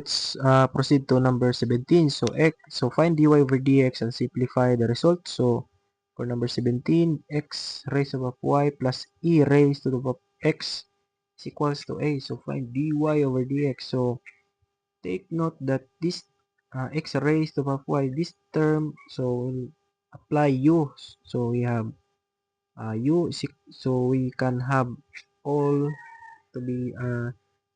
Let's proceed to number 17. So find dy over dx and simplify the result. So for number 17, x raised to the power y plus e raised to the power x is equals to a. So find dy over dx. So take note that this x raised to the power y, this term, so we'll apply u. So we have so we can have all to be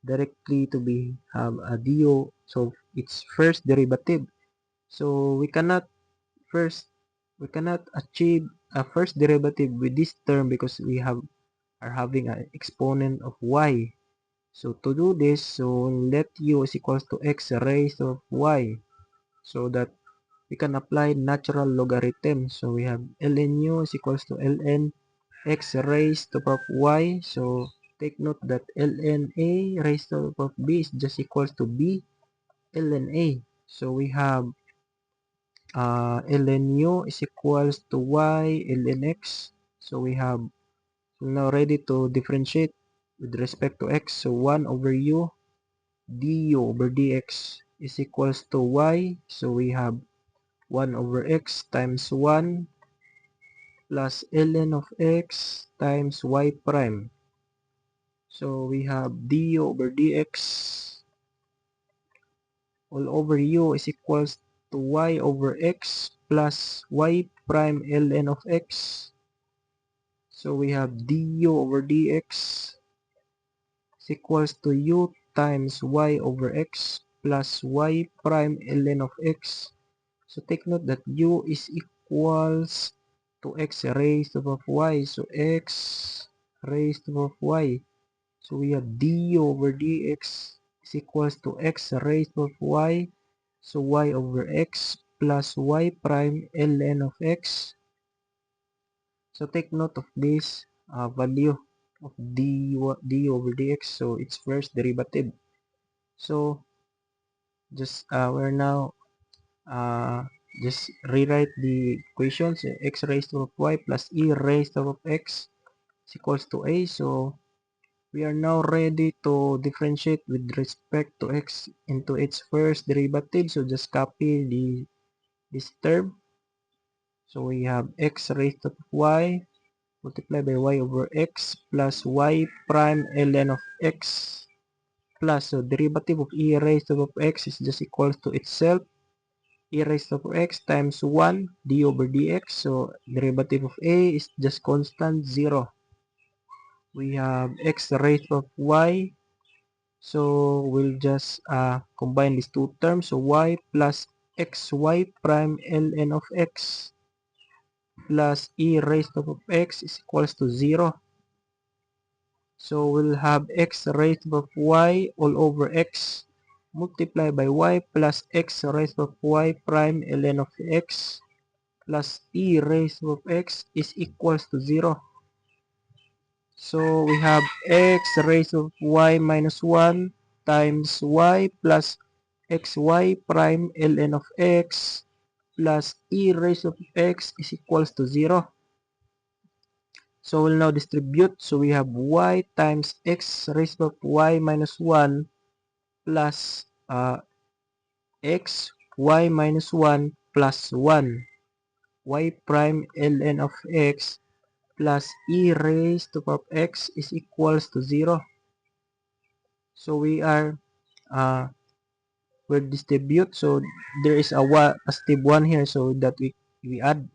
directly to be have a du, so its first derivative. So first we cannot achieve a first derivative with this term because we are having an exponent of y. So to do this, so let u is equals to x raised of y, so that we can apply natural logarithm. So we have ln u is equals to ln x raised to the power y. So take note that ln a raised to the power b is just equals to b ln a. So we have ln u is equals to y ln x. So we have now ready to differentiate with respect to x. So 1 over u du over dx is equals to y. So we have 1 over x times 1 plus ln of x times y prime. So we have du over dx all over u is equals to y over x plus y prime ln of x. So we have du over dx is equals to u times y over x plus y prime ln of x. So take note that u is equals to x raised to the power y. So x raised to the power y. So we have du over dx is equals to x raised to the power y. So y over x plus y prime ln of x. So take note of this value of du over dx. So its first derivative. So just we're now just rewrite the equations. X raised to y plus e raised to x is equals to a. So we are now ready to differentiate with respect to x into its first derivative. So just copy this term. So we have x raised to y multiplied by y over x plus y prime ln of x plus, so derivative of e raised to x is just equals to itself, e raised to x times 1 d over dx. So derivative of a is just constant 0. We have x raised to y. So we'll just combine these two terms. So y plus xy prime ln of x plus e raised to x is equals to 0. So we'll have x raised to y all over x multiplied by y plus x raised to y prime ln of x plus e raised to x is equals to 0. So we have x raised to y minus 1 times y plus xy prime ln of x plus e raised to x is equals to 0. So we'll now distribute. So we have y times x raised to y minus 1 plus x y minus 1 plus 1 y prime ln of x plus e raised to power x is equals to 0. So we are will distribute. So there is a positive 1 here, so that we add.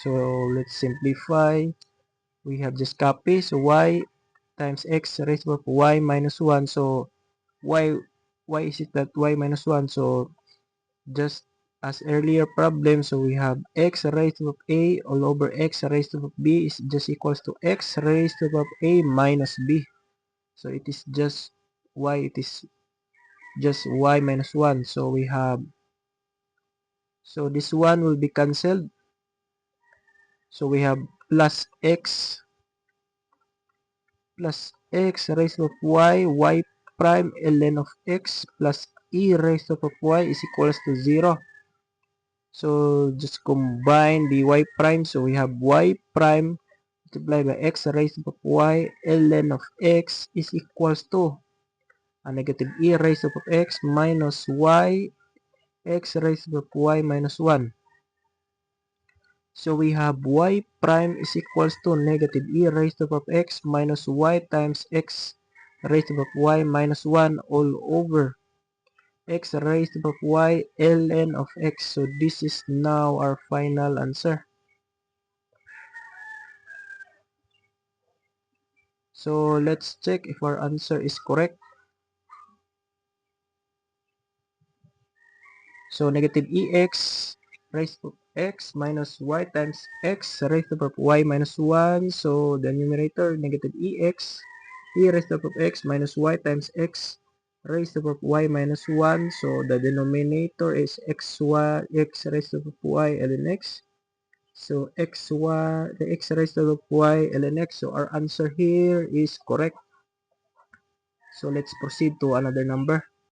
So let's simplify. We have just copy. So y times x raised to y minus 1. So why is it that y minus 1? So just as earlier problem, so we have x raised to a all over x raised to b is just equals to x raised to a minus b. So it is just it is just y minus 1. So we have, so this one will be cancelled. So we have plus x raised to y prime ln of x plus e raised to y is equals to 0. So just combine the y prime. So we have y prime multiplied by x raised to y ln of x is equals to negative e raised to the power of x minus y, x raised to the power of y minus 1. So we have y prime is equals to negative e raised to the power of x minus y times x raised to the power of y minus 1 all over x raised to the power of y ln of x. So this is now our final answer. So let's check if our answer is correct. So negative ex raised to x minus y times x raised to the power of y minus 1. So the numerator negative ex e raised to the power of x minus y times x raised to the power of y minus 1. So the denominator is xy x raised to the power of y ln x. So xy the x raised to the power of y ln x. So our answer here is correct. So let's proceed to another number.